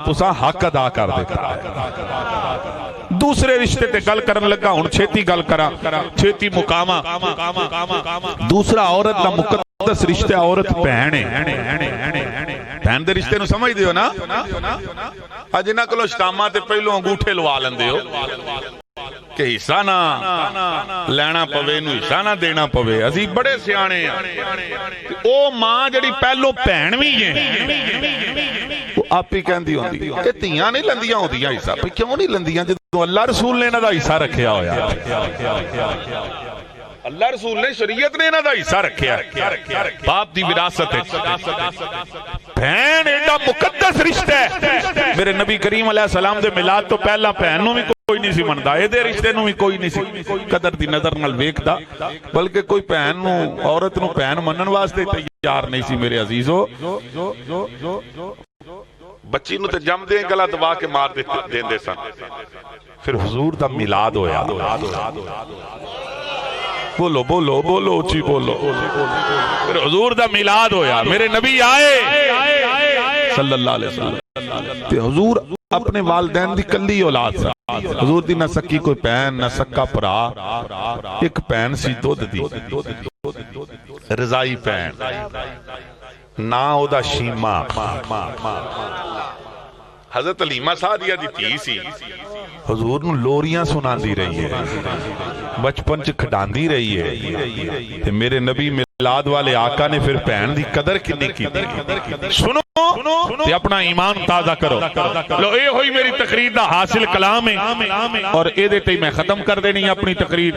تساں حق ادا کر دیتا ہے۔ دوسرے رشتے تے گل کرن لگا، ہن چھیتی گل کراں، چھیتی مقامہ۔ دوسرا عورت دا مقدس رشتہ عورت بہن ہے۔ بہن دے رشتے نو سمجھ دیو نا؟ اج انہاں کولوں شتاماں تے پہلو انگوٹھے لوا لیندے ہو کہ حصہ نہ لینا پوے، نو حصہ نہ دینا پوے۔ اسی بڑے سیانے ہیں۔ او ماں جڑی پہلو بہن وی ہے، وہ آپ ہی کہندی ہوندی کہ تیاں نہیں لندیاں ہوندیاں حصہ، پہ کیوں نہیں لندیاں جدوں اللہ رسول نے انہاں دا حصہ رکھیا ہویا؟ اللہ رسول نے شریعت نے انہاں دا حصہ رکھیا، باپ دی وراثت ہے۔ بہن ایڈا مقدس رشتہ ہے۔ میرے نبی کریم علیہ السلام دے میلاد تو پہلا بہن نو بھی کوئی نہیں سی مندا، اے دے رشتے نو بھی کوئی نہیں سی قدر دی نظر نال ویکھدا، بلکہ کوئی بہن نو عورت نو بہن منن واسطے تیار نہیں سی۔ میرے عزیزو، بچی نو تے جم دے گلا دبا کے مار دیندے سن۔ پھر حضور دا میلاد ہویا، بولو بولو بولو اچھی بولو، پھر حضور دا میلاد ہویا، میرے نبی آئے صلی اللہ علیہ وسلم تے حضور اپنے والدین دی کلی اولاد سا۔ حضور دی نہ سکی کوئی بہن نہ سکا بھرا، ایک بہن سی دودھ دی، رضائی بہن، نا او دا شیما۔ حضرت علیمہ سعدیہ دی تھی سی، حضور نو لوریاں سنان دی رہی ہے، بچپن چ کھڈان دی رہی ہے۔ تے میرے نبی میلاد والے آقا نے پھر بہن دی قدر کنی کی دی۔ سنو تے اپنا ایمان تازہ کرو۔ لو اے ہوئی میری تقریر دا حاصل کلام ہے، اور اے دے تے میں ختم کر دینی اپنی تقریر۔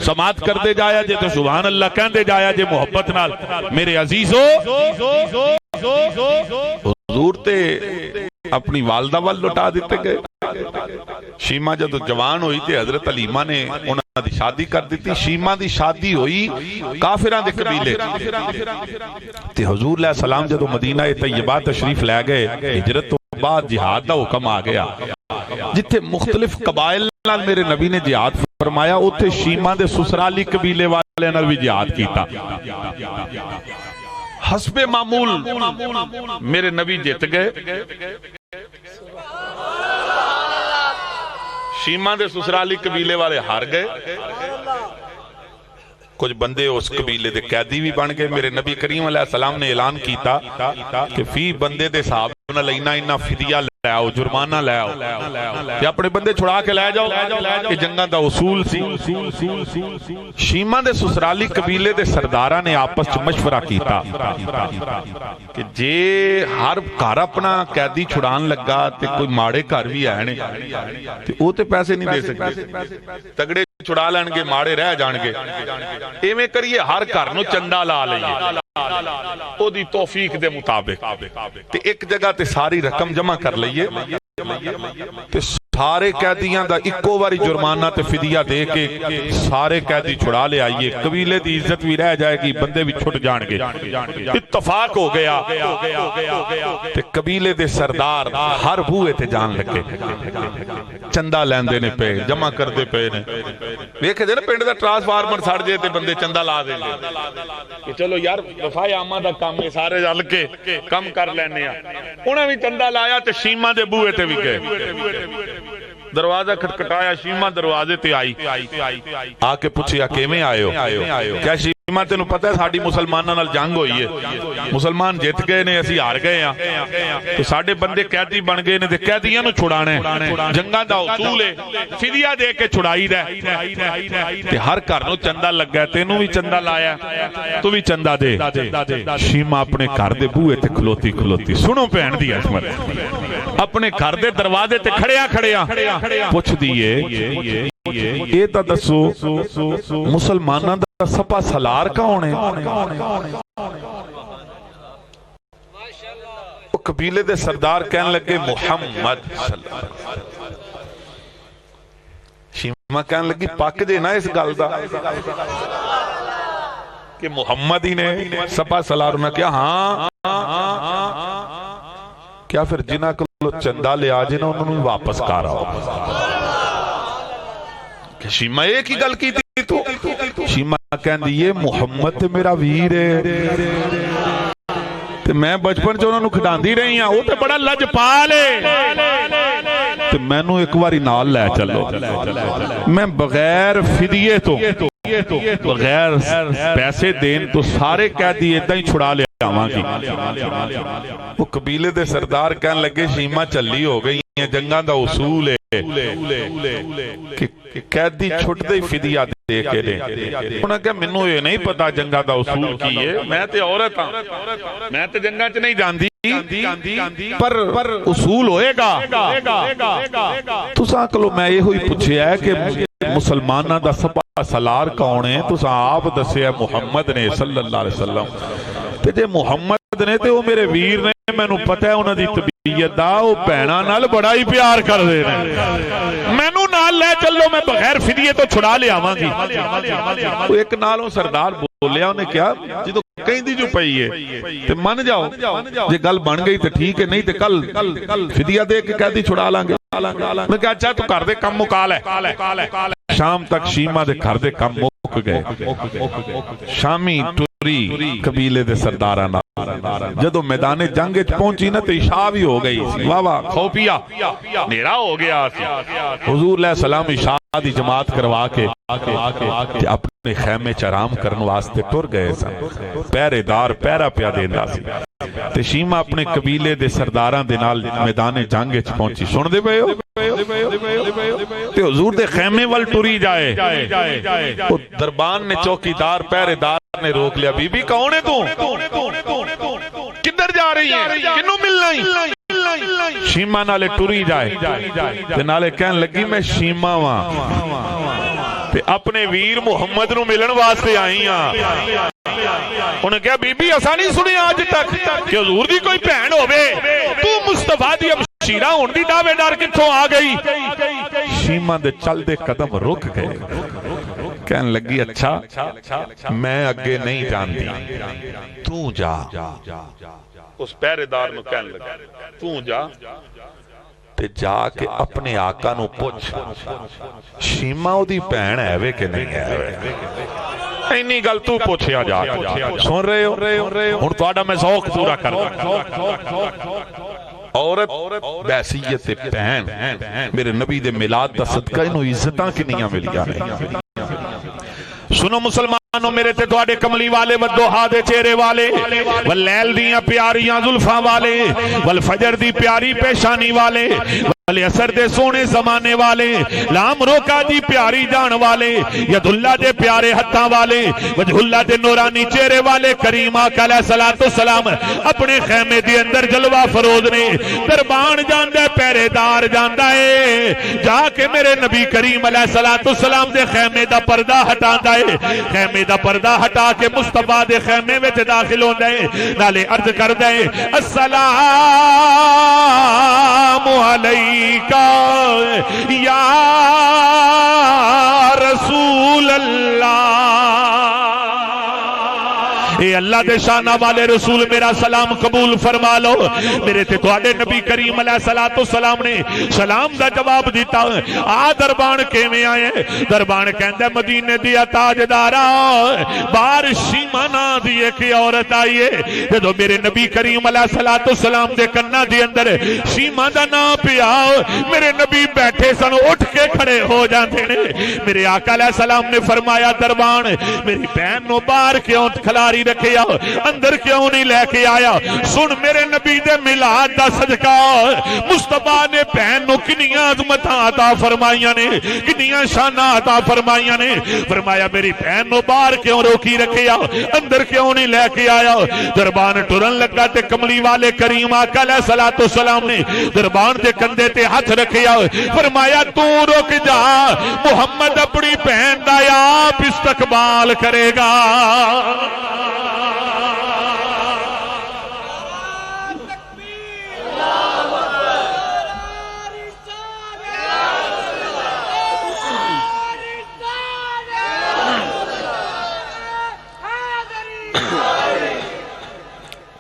سماعت کر دے جایا جے تو سبحان اللہ کہن دے جایا جے محبت نال۔ میرے عزیزو، حضور تے اپنی والدہ وال لٹا دیتے گئے۔ شیما جب جوان ہوئی تے حضرت علیمہ نے انہاں دی شادی کر دیتی۔ شیما دی شادی ہوئی کافراں دے قبیلے تے حضور علیہ السلام جدو مدینہ طیبہ تشریف لے گئے، ہجرت تو بعد جہاد دا حکم آ گیا۔ جتھے مختلف قبائل نال میرے نبی نے جہاد فرمایا، اوتھے شیما دے سسرالی قبیلے والے نال بھی جہاد کیتا۔ حسب معمول میرے نبی جیت گئے، شیما دے سسرالی قبیلے والے ہار گئے۔ کچھ بندے اس قبیلے دے قیدی بھی بن گئے۔ میرے نبی کریم علیہ السلام نے اعلان کیتا کہ فی بندے دے صحابہ نہ لینا انہا فدیہ لے آؤ، جرمانہ لے آؤ، کہ اپنے بندے چھڑا کے لے جاؤ کہ جنگاں دا اصول سی۔ شیما دے سسرالی قبیلے دے سردارہ نے آپس چ مشورہ کیتا کہ جے ہر گھر اپنا قیدی چھڑان لگا تے کوئی ماڑے گھر بھی آنے تے وہ تے پیسے نہیں دے سکتے، تگڑے چھڑا لین گے ماڑے رہ جان گے، ایویں کریے ہر گھر نو چندہ لا لئیے او دی توفیق دے مطابق، تے ایک جگہ تے ساری رقم جمع کر لئیے، تے سارے قیدیاں دا اکو واری جرمانہ تے فدیہ دے کے سارے قیدی چھڑا لے آئیے، قبیلے دی عزت بھی رہ جائے گی، بندے بھی چھٹ جان گے۔ اتفاق ہو گیا تے قبیلے دے سردار ہر بوئے تے جان لگے، چندہ لیندے نے پہ جمع کر دے پہ نے۔ ویکھے دے نا پنڈ دا ٹرانسفارمر سڑ جائے تے بندے چندہ لا دیں گے کہ چلو یار وفائے عامہ دا کام ہے، سارے جل کے کم کر لینے ہیں۔ انہیں بھی چندہ لایا تے شیما دے بوئے تے بھی گئے، دروازہ کھٹکھٹایا، شیما دروازے تے آئی، آ کے پوچھیا کیویں آئے ہو؟ کیا شیما تینوں پتہ ہے ساڈی مسلماناں نال جنگ ہوئی ہے، مسلمان جیت گئے نے، اسی ہار گئے ہاں، تو ساڈے بندے قیدی بن گئے نے تے قیدیاں نو چھڑانا ہے، جنگاں دا اصول ہے، فدیہ دے کے چھڑائی دا تے ہر گھر نو چندہ لگا ہے، تینوں بھی چندہ لایا تو بھی چندہ دے۔ شیما اپنے گھر دے بوئے تے کھلوتی کھلوتی، سنو بہن دی عظمت، اپنے گھر دے دروازے تے کھڑیا کھڑیا پوچھ دیئے اے تا دسو مسلمانہ دا سپا سلار کون ہے؟ وہ قبیلے دے سردار کہنے لگے محمد صلی اللہ علیہ وسلم۔ شیما کہنے لگی پاک دے نا اس گل دا کہ محمد ہی نے سپا سلار ہونا کیا؟ ہاں کیا پھر جنہ کو چندہ لے آجے نا انہوں نے واپس کارا ہو؟ کہ شیما ایک ہی گل کی تھی تو شیما کہن دی یہ محمد میرا ویر ہے تے میں بچپن چ انہاں نوں کھڈاندی رہی ہاں، وہ تے بڑا لجپال ہے تے مینوں ایک واری نال لے چلو، میں بغیر فدیے تو بغیر پیسے دین تو سارے قیدی ادھا ہی چھڑا لے آواں گی۔ وہ قبیلے دے سردار کہن لگے شیما چلی ہو گئی ہیں، جنگاں دا اصول ہے کہ قیدی چھٹ دے فدیہ دے کے دیں۔ انہاں کہا منوں یہ نہیں پتا جنگاں دا اصول کی ہے، میں تے عورت ہاں، میں تے جنگاں چ نہیں جاندی، پر اصول ہوئے گا۔ تساں کلو میں یہ ہوئی پوچھے ہے کہ مسلمانہ دا سپا سالار کون ہے؟ تساں آپ دسے ہے محمد نے صلی اللہ علیہ وسلم، تے جے محمد نے تے وہ میرے ویر نے، میں نو پتہ ہے انہاں دی طبیعت دا، وہ بہناں نال بڑا ہی پیار کر دے نے، مینوں نال لے چلو، میں بغیر فدیے تو چھڑا لے آواں گی۔ وہ ایک نالوں سردار بولیا، انہیں کیا جدو کہیں دی جو پئی ہے تے من جاؤ، جے گل بن گئی تے ٹھیک ہے، نہیں تے کل فدیہ دے کے قیدی چھڑا لیں گے۔ میں کہا اچھا تو کر دے کم مکال ہے۔ شام تک شیما دے گھر دے کم مک گئے، شامی ٹوری قبیلے دے سرداراں جدو میدان جنگ پہنچی نا تو عشاء بھی ہو گئی، واہ واہ کھو پیا نیرا ہو گیا۔ حضور علیہ السلام عشاء دی جماعت کروا کے اپنے خیمے چرام کرن واسطے ٹر گئے سن، پہرے دار پہرا پیا دیندا سی تے شیما اپنے قبیلے دے سرداراں دے نال میدان جنگ وچ پہنچی۔ سن دے پئے ہو تے حضور دے خیمے ول ٹری جائے، او دربان نے چوکیدار پہرے دار نے روک لیا، بی بی کون ہے تو؟ کدھر جا رہی ہے؟ کنوں ملنا ہی؟ شیما نالے ٹری جائے تے نالے کہن لگی میں شیما واں تے اپنے ویر محمد نو ملن واسطے آئی ہاں۔ انہیں کہا بی بی اسا نہیں سنی آج تک کہ حضور دی کوئی بہن ہووے، تو مصطفیٰ دی ابشیرہ ہون دی دعوے دار کتھوں آ گئی؟ شیما دے چل دے قدم رک گئے، کہن لگی اچھا میں اگے نہیں جاندی، تو جا۔ اس پہرے دار نو کہن لگا تو جا تے جا کے اپنے آقا نو پوچھ شیما او دی بہن ہے وے کہ نہیں ہے؟ اینی گل تو پوچھیا جا کے۔ سن رہے ہو ہن تہاڈا میں ذوق پورا کردا۔ عورت بحیثیت بہن میرے نبی دے میلاد دا صدقہ انہوں عزتاں کنیاں ملیاں ہیں۔ سنو مسلمانوں، میرے تے تواڈے کملی والے والدوحا دے چہرے والے، واللیل دیاں پیاریاں زلفاں والے، والفجر دی پیاری پیشانی والے، والعصر دے سونے زمانے والے، لام روکا دی پیاری جان والے، ید اللہ دے پیارے ہتھاں والے، وجہ اللہ دے نورانی چہرے والے، کریم آقا علیہ السلام اپنے خیمے دی اندر جلوہ فروز نے۔ دربان جاندہ ہے، پہرے دار جاندہ ہے، جا کے میرے نبی کریم علیہ السلام دے خیمے دا پردہ ہٹاندہ ہے، خیمے دا پردہ ہٹا کے مصطفیٰ دے خیمے میں داخل ہوندہ ہے، نالے عرض کردہ ہے السلام علیکہ یا رسول اللہ۔ اے اللہ دے شانہ والے رسول میرا سلام قبول فرما لو۔ میرے تے تواڈے نبی کریم علیہ السلام نے سلام دا جواب دیتا، آ دربان کیویں آئے؟ دربان کہندہ مدینے دیا تاجدارا بار شیما نا دی ایک عورت آئیے۔ جدو میرے نبی کریم علیہ السلام دے کنہ دی اندر شیما دا نا پیا، میرے نبی بیٹھے سن اٹھ کے کھڑے ہو جاندے نے۔ میرے آقا علیہ السلام نے فرمایا دربان میری بہن نو باہر کیوں کھلاری رکھے آ، اندر کیوں نہیں لے کے آیا؟ سن میرے نبی دے میلاد دا صدقہ مصطفیٰ نے بہن نو کنیاں عظمتاں عطا فرمائیاں نے، کنیاں شاناں عطا فرمائیاں نے۔ فرمایا میری بہن نو باہر کیوں روکی رکھے آ، اندر کیوں نہیں لے کے آیا؟ دربان ٹرن لگا تے کملی والے کریم آقا علیہ السلام نے دربان دے کندھے تے ہاتھ رکھے آ، فرمایا تو رک جا، محمد اپنی بہن دا آپ استقبال کرے گا۔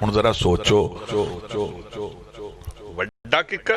ہن ذرا سوچو، وڈا ککر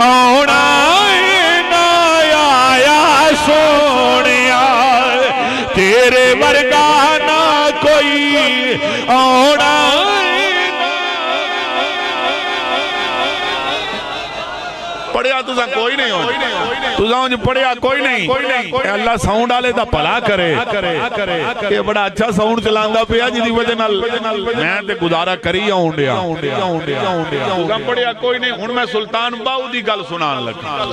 آنا نہ آیا سونیا تیرے ورگا نہ کوئی آنا پڑھیا تُساں کوئی نہیں ہو تُساں جو پڑھیا کوئی نہیں اے اللہ ساؤنڈ آلے دا پلا کرے کہ بڑا اچھا ساؤنڈ چلاندہ پیا جی دی وجہ نال میں تے گزارا کری آؤنڈیا تُساں پڑھیا کوئی نہیں ہن میں سلطان باؤ دی گل سنان لگا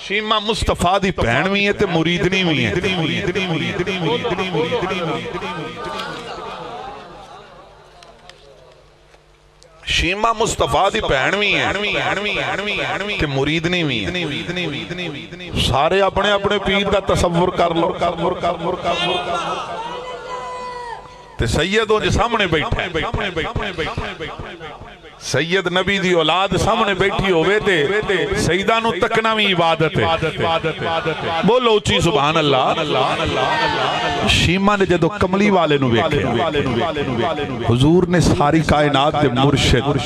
شیمہ مصطفیٰ دی بہن بھی ہے تے مریدنی بھی ہے شیمہ مصطفیٰ دی بہن بھی ہے تے مریدنی بھی ہے سارے اپنے اپنے پیر دا تصور کر لو تے سیدوں جے سامنے بیٹھے سید نبی دی اولاد سامنے بیٹھی ہوئے تے سیدانو تکنا بھی عبادت ہے بولو اچھی سبحان اللہ شیمہ نے جدو کملی والے نو بیکھے حضور نے ساری کائنات دے مرشد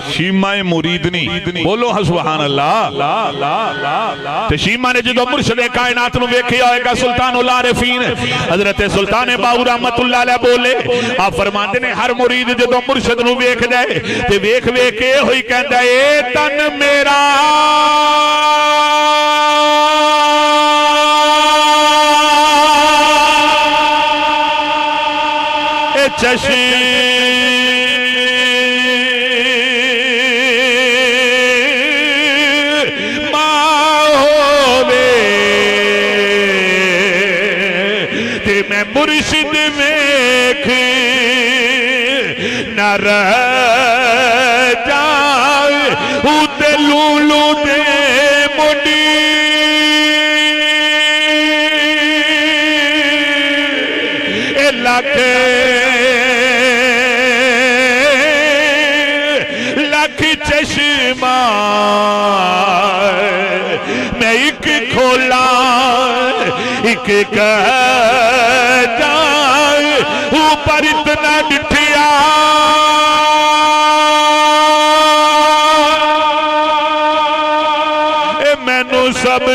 شیمہ مریدنی بولو سبحان اللہ تے شیمہ نے جدو مرشد کائنات نو بیکھے آئے گا سلطان العارفین حضرت سلطان باؤ رحمت اللہ علیہ بولے آپ فرماندے نے ہر مرید جدو مرشد نو بیکھ جائے تے ویکھ کے ہوئی کہندا اے تن میرا اے چشم ہووے تے میں مرشد ویکھ نہ رہ لولو دے مڈی اے لکھ چشمہ میں ایک کھولا ایک کہتا اوپر اتنا ڈٹھیا سب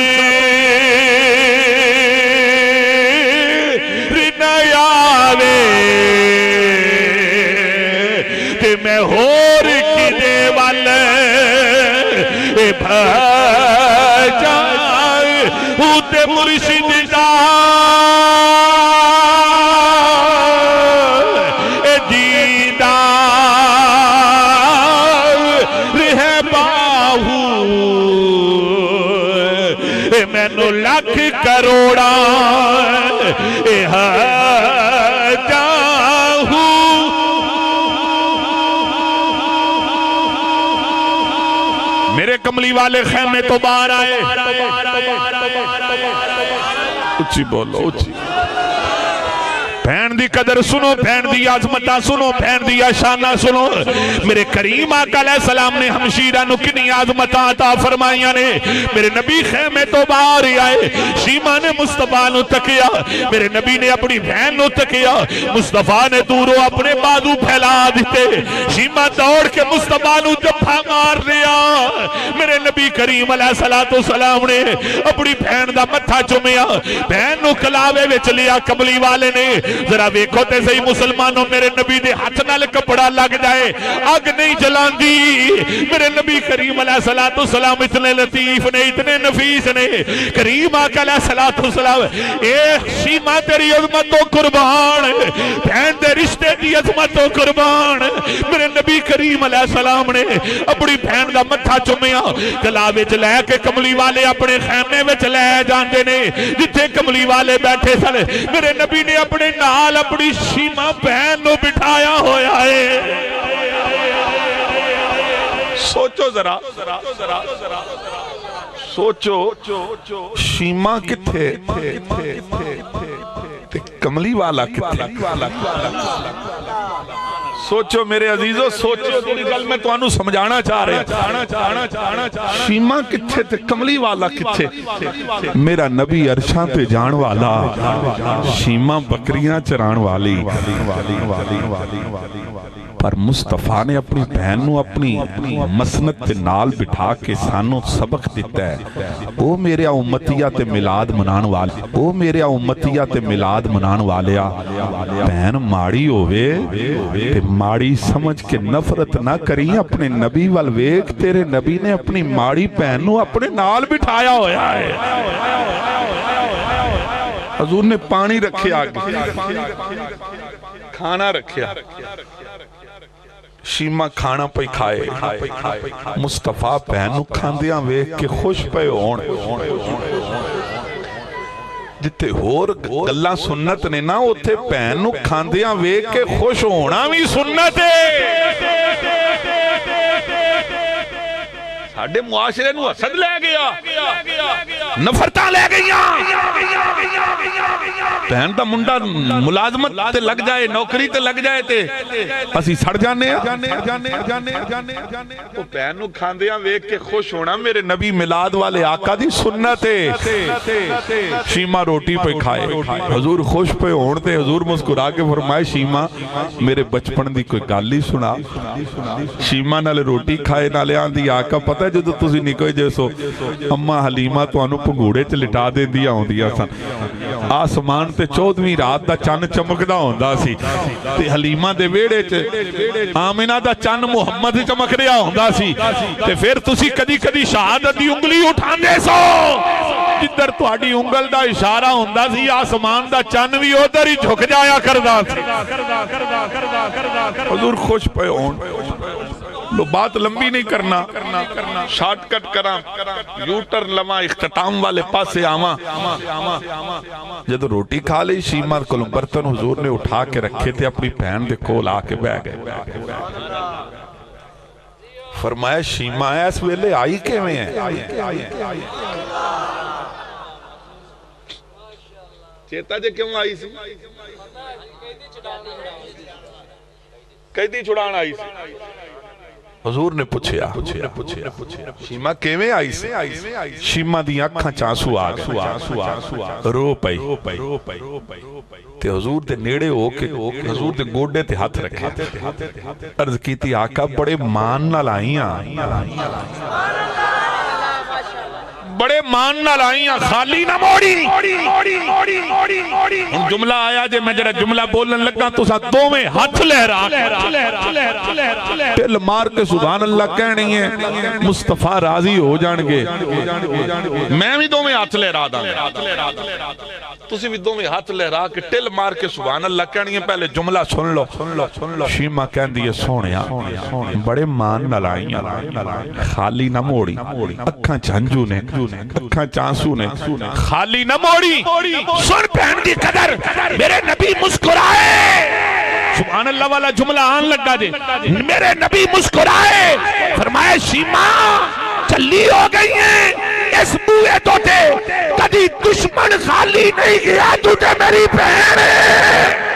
رنیاوے تے میں ہور کی دے والے بھجا ہوتے مرشد دا دیدار رہ باہو مینو لکھ کروڑا جاہو میرے کملی والے خیمے تو باہر آئے اچھی بولو اچھی بہن دی قدر سنو بہن دی عظمتہ سنو بہن دی شانہ سنو میرے کریم آقا علیہ السلام نے ہمشیرہ نو کنی عظمتہ عطا فرمائیاں نے میرے نبی خیمے تو باہر آئے شیمہ نے مصطفیٰ نو تکیا میرے نبی نے اپنی بہن نو تکیا مصطفیٰ نے دوروں اپنے بازو پھیلا دیتے شیمہ دوڑ کے مصطفیٰ نو جبھا مار لیا میرے نبی کریم علیہ السلام نے اپنی بہن دا متھا چومیا بہن نو کلاوے وچ لیا کملی والے نے ذرا ویکھو تے صحیح مسلمانوں میرے نبی دے ہاتھ نال کپڑا لگ جائے اگ نہیں جلاندی میرے نبی کریم علیہ السلام اتنے لطیف نے اتنے نفیس نے کریم آقا علیہ السلام اے شیمہ تیری عظمتوں قربان بہن دے رشتے دی عظمتوں قربان میرے نبی کریم علیہ السلام نے اپنی بہن دا متھا چومیا گلا وچ لے کے کملی والے اپنے خیمے وچ لے جاندے نے جتھے کملی والے بیٹھے سن میرے نبی نے اپنے نال اپنی شیمہ بہن نو بٹھایا ہویا ہے سوچو ذرا سوچو شیمہ کتھے کملی والا کتھے سوچو میرے عزیزو سوچو تیری گل میں تو انو سمجھانا چاہ رہے شیمہ کتھے تے کملی والا کتھے میرا نبی عرشاں پہ جان والا شیمہ بکریاں چران والی پر مصطفیٰ نے اپنی بہن نو اپنی مسند تے نال بٹھا کے سانو سبق دیتا ہے او میرے امتیہ تے میلاد منان والے او میرے امتیہ تے میلاد منان والیا بہن ماڑی ہوئے تے ماڑی سمجھ کے نفرت نہ کری اپنے نبی والویک تیرے نبی نے اپنی ماڑی بہن نو اپنے نال بٹھایا ہویا ہے حضور نے پانی رکھے آگے کھانا رکھیا شیمہ کھانا پہ کھائے مصطفیٰ بہنوں کھاندیاں ویک کے خوش پہ ہون جتے ہور گلہ سنت نے نا اتے بہنوں کھاندیاں ویک کے خوش ہونا بھی سنت ہے ساڑھے معاشرے نو حسد لے گیا نفرتاں لے گیا بہن دا منڈا ملازمت تے لگ جائے نوکری تے لگ جائے تے اسی سڑ جانے وہ بہن نو کھاندیاں ویک کے خوش ہونا میرے نبی میلاد والے آقا دی سنت ہے شیمہ روٹی پہ کھائے حضور خوش پہ ہونتے حضور مسکرا کے فرمائے شیمہ میرے بچپن دی کوئی گالی سنا شیمہ نالے روٹی کھائے نالے آن دی آقا پتہ ہے جو تو تسی نکوئے جیسو اممہ حلیمہ تو انو پنگوڑے چ لٹا دے دیا ہوں دیا سن آسمان تے 14ویں رات دا چند چمکدا ہوندا سی تے حلیمہ دے ویڑے چ آمینہ دا چند محمد چمک رہا ہوندا سی تے پھر تسی کدی کدی شہادت دی انگلی اٹھان دے سو جدر تو آڈی انگل دا اشارہ ہوندا سی آسمان دا چند بھی ادھر ہی جھک جایا کردہ سی حضور خوش پہ ہون لو بات لمبی نہیں کرنا شارٹ کٹ کرا یوٹر لما اختتام والے پاس سے آما جب روٹی کھا لئی شیمہ کلوں برتن حضور نے اٹھا کے رکھے تھے اپنی بہن دے کول آ کے بہ گئے فرمایا شیمہ ایس ویلے آئی کے میں ہے چیتا جے کیوں آئی سی قیدی چھڑان آئی سی حضور نے پوچھیا شیمہ کیویں آئی سے شیمہ دی آنکھاں چانسو آگئے رو پئی تے حضور دے نیڑے ہو کے حضور دے گوڑے تے ہاتھ رکھے عرض کی تھی آقا بڑے مان نہ لائیاں بڑے مان نہ لائیاں خالی نہ موڑی ان جملہ آیا جے میں جڑا جملہ بولن لگا تو ساتھ دو میں ہاتھ لہرا ٹل مار کے سبحان اللہ کہنی ہے مصطفیٰ راضی ہو جانگے میں بھی دو میں ہاتھ لہرا دا تسی بھی دو میں ہاتھ لہرا کے ٹل مار کے سبحان اللہ کہنی ہے پہلے جملہ سن لو شیمہ کہن دیئے سونیا بڑے مان نہ لائیاں خالی نہ موڑی اکھاں چانجو نے اکھاں چانسو نے خالی نہ موڑی سن پہن دی قدر میرے نبی مسکرائے سبحان اللہ والا جملہ آن لگا دے میرے نبی مسکرائے فرمائے شیمہ چلی ہو گئی ہیں اس بوئے تو تے کدی دشمن خالی نہیں گیا تو تے میری بہن ہے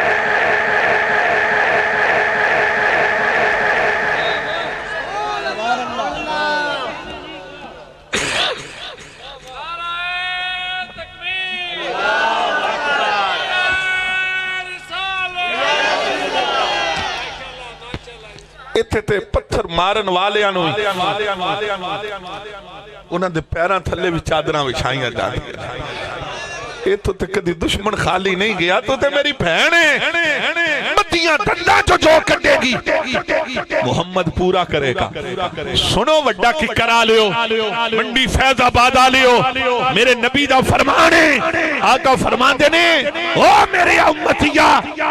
اتھے تے پتھر مارن والے آنوئی انہاں دے پیران تھلے بھی چادران وچھائیاں جاتی اے تو تے کدی دشمن خالی نہیں گیا تو تے میری بہنے مدیاں ڈنڈا جو کٹے گی محمد پورا کرے گا سنو وڈا کی کرا لیو منڈی فیض آباد آ لیو میرے نبی دا فرمانے آقا فرمان دینے او میرے امتیہ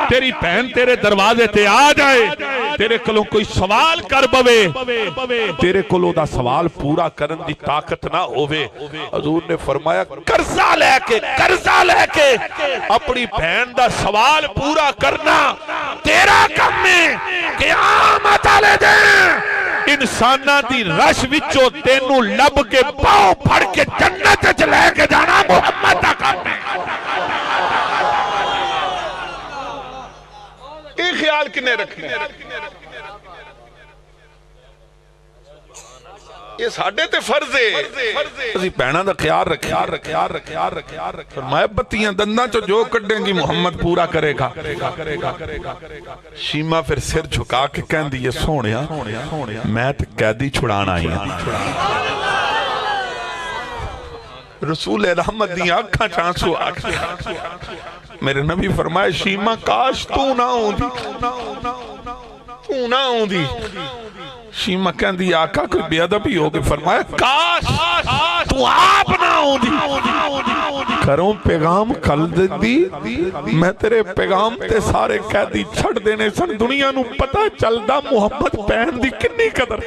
تیری بہن تیرے دروازے تے آ جائے تیرے کلوں کوئی سوال کر بوے تیرے کلوں دا سوال پورا کرن دی طاقت نہ ہوئے حضور نے فرمایا قرضہ لے کے اپنی بہن دا سوال پورا کرنا تیرا کم میں قیامت آلے دیں انسانہ دی رش وچو تینوں لب کے پاؤں پھڑ کے جنت چلے کے جانا محمد دا کم میں ایک خیال کنے رکھنے یہ ساڈے تے فرض ہے اسی بہناں دا خیال رکھیا فرمایا بتیاں دنداں چو جو کڈیں گی محمد پورا کرے گا شیمہ پھر سر جھکا کے کہندی ہے سونیا میں تے قیدی چھڑان آئی ہوں رسول رحمت دی آنکھاں چانسو آکھیں میرے نبی فرمائے شیمہ کاش تو نہ ہوں دی شیمہ کہندی آقا کوئی بے ادبی ہو گئے فرمایا کاش تو آپ نہ ہوں دی کروں پیغام کل دی میں تیرے پیغام تے سارے قیدی چھڑ دینے سن دنیا نو پتہ چلدا محمد پہن دی کنی قدر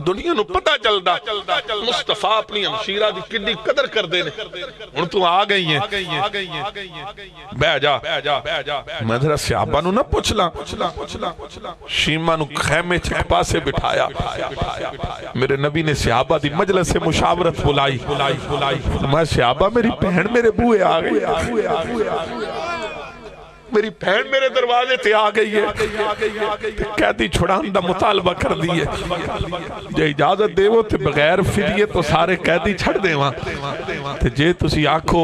دنیا نو پتہ چلدا مصطفیٰ اپنی ہمشیرہ دی کڈی قدر کر دینے ان تو آ گئی ہیں بہ جا میں ذرا صحابہ نو نہ پوچھلا شیمہ نو خیمے چھک پاسے بٹھایا میرے نبی نے صحابہ دی مجلس سے مشاورت بلائی میں صحابہ میری بہن میرے بوئے آ گئی میری بہن میرے دروازے تے آ گئی ہے قیدی چھڑان دا مطالبہ کر دیئے جے اجازت دے وہ تے بغیر فدیے تو سارے قیدی چھڑ دے وہاں تے جے تسی آکھو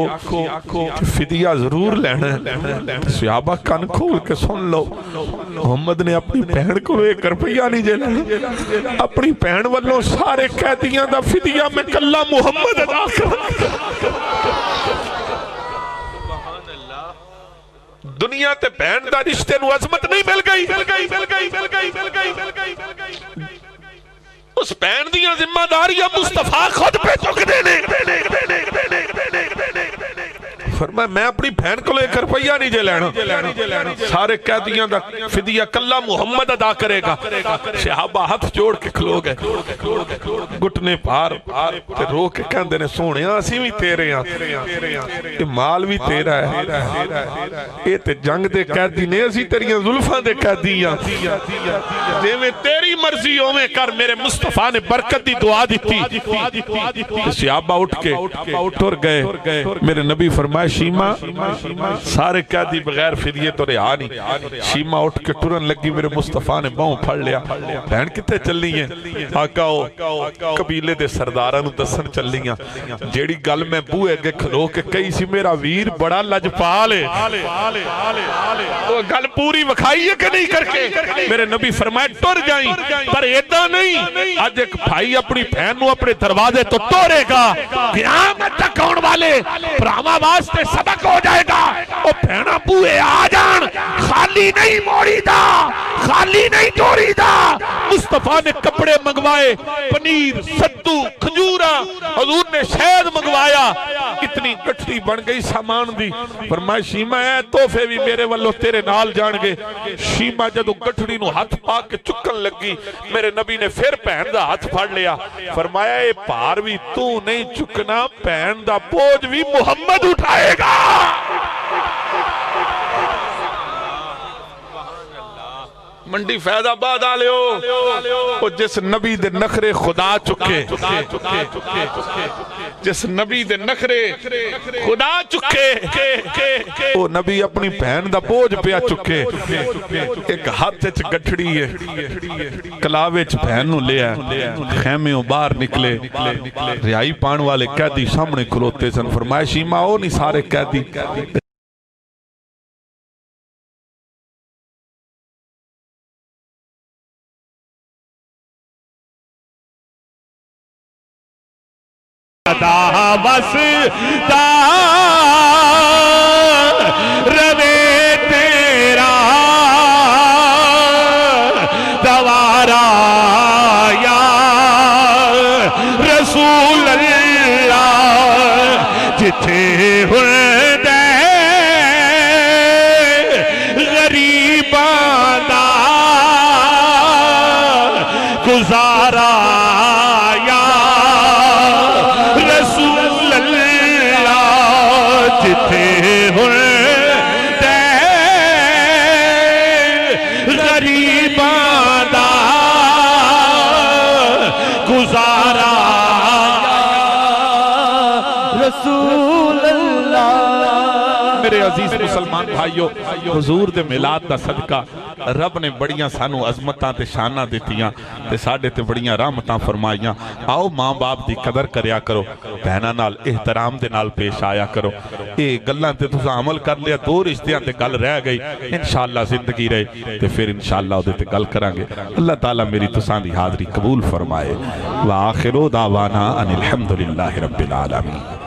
فدیہ ضرور لینا ہے صحابہ کن کھول کے سن لو محمد نے اپنی بہن کو 1 روپیہ نہیں جے لینا اپنی بہن والوں سارے قیدیاں دا فدیہ میں کلہ محمد ادا کر دنیا تے بہن دا رشتے نو عظمت نہیں مل گئی اس بہن دیاں ذمہ داریاں مصطفیٰ خود پہ چک دینے فرمایا میں اپنی بہن کو 1 روپیہ نہیں جے لینا سارے قیدیاں دا فدیہ کلہ محمد ادا کرے گا صحابہ ہاتھ جوڑ کے کھلو گئے گھٹنے پار تے رو کے کہندے نے سونے اسی بھی تیرے ہاں یہ مال بھی تیرا ہے یہ تے جنگ دے قیدی نے اسی تیریاں زلفاں دے قیدی ہاں جے میں تیری مرضی ہوئے کر میرے مصطفیٰ نے برکت دی دعا دیتی صحابہ اٹھ کے ٹر گئے میرے نبی فرمائے شیمہ سارے قیدی بغیر فدیے تو رہا نہیں شیمہ اٹھ کے ٹرن لگی میرے مصطفیٰ نے باؤں پھڑ لیا بہن کتے چلی ہیں آقاؤ قبیلے دے سردارانو دسن چلی ہیں جیڑی گل میں بوئے گے کھلو کے کئی سی میرا ویر بڑا لجپال ہے وہ گل پوری وکھائی ہے کہ نہیں کر کے میرے نبی فرمائے ٹر جائیں پر ایدہ نہیں آج ایک بھائی اپنی بہن نو اپنے دروازے تو ٹورے گا قیامت تک آن والے پراما واسطے سبق ہو جائے گا او بہنہ بوئے آ جان خالی نہیں موڑی دا خالی نہیں جوڑی دا مصطفیٰ نے کپڑے منگوائے پنیر ستو کھجورہ حضور نے شہد منگوایا اتنی کٹھی بن گئی سامان دی فرمائے شیمہ ہے توفے بھی میرے والو تیرے نال جان گے شیمہ جدو کٹھڑی نو ہاتھ پا کے چکن لگی میرے نبی نے پھر پہن دا ہاتھ پھڑ لیا فرمایا اے پار بھی تو نہیں چکنا پہن دا بوجھ بھی محمد اٹھائے گا منڈی فیض آباد آلیو وہ جس نبی دے نخرے خدا چکے جس نبی دے نخرے خدا چکے وہ نبی اپنی بہن دا بوجھ پیا چکے ایک ہاتھ چ گٹھڑی ہے کلاوے چ بہن نو لے آئے خیمے باہر نکلے ریائی پان والے قیدی سامنے کھلوتے سن فرمایا شیمہ او نہیں سارے قیدی دا وستا روے تیرا دوارا یا رسول اللہ جتھے ہردے غریباں دا گزارا عزیز مسلمان بھائیو حضور دے میلاد دا صدقہ رب نے بڑیاں سانو عظمتاں تے شاناں دتیاں تے ساڈے تے بڑیاں رحمتاں فرمائیاں آؤ ماں باپ دی قدر کریا کرو بہناں نال احترام دے نال پیش آیا کرو اے گلاں تے تساں عمل کر لیا دو رشتیاں تے گل رہ گئی انشاءاللہ زندگی رہے تے پھر انشاءاللہ دے تے گل کریں گے اللہ تعالیٰ میری تساں دی حاضری قبول فرمائے وآخر دعوانا ان الحمدللہ رب العالمین